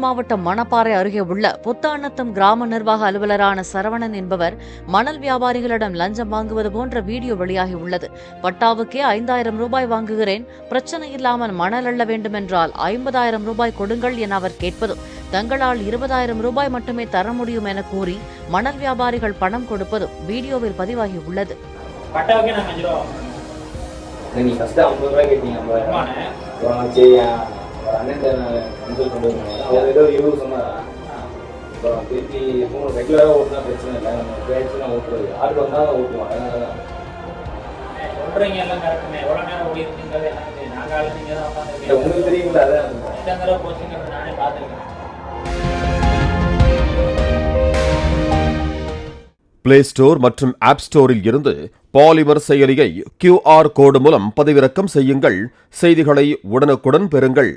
மாவட்டம் மணப்பாறை அருகே உள்ள புத்தானத்தம் கிராம நிர்வாக அலுவலரான சரவணன் என்பவர் மணல் வியாபாரிகளிடம் லஞ்சம் வாங்குவது போன்ற வீடியோ வெளியாகியுள்ளது. பட்டாவுக்கே 5000 ரூபாய் வாங்குகிறேன், பிரச்சனை இல்லாமல் மணல் அள்ள வேண்டுமென்றால் 50,000 ரூபாய் கொடுங்கள் என அவர் கேட்பதும், தங்களால் 20,000 ரூபாய் மட்டுமே தர முடியும் என கூறி மணல் வியாபாரிகள் பணம் கொடுப்பதும் வீடியோவில் பதிவாகியுள்ளது. பிளே ஸ்டோர் மற்றும் ஆப் ஸ்டோரில் இருந்து பாலிமர் செயலியை QR கோடு மூலம் பதிவிறக்கம் செய்யுங்கள். செய்திகளை உடனுக்குடன் பெறுங்கள்.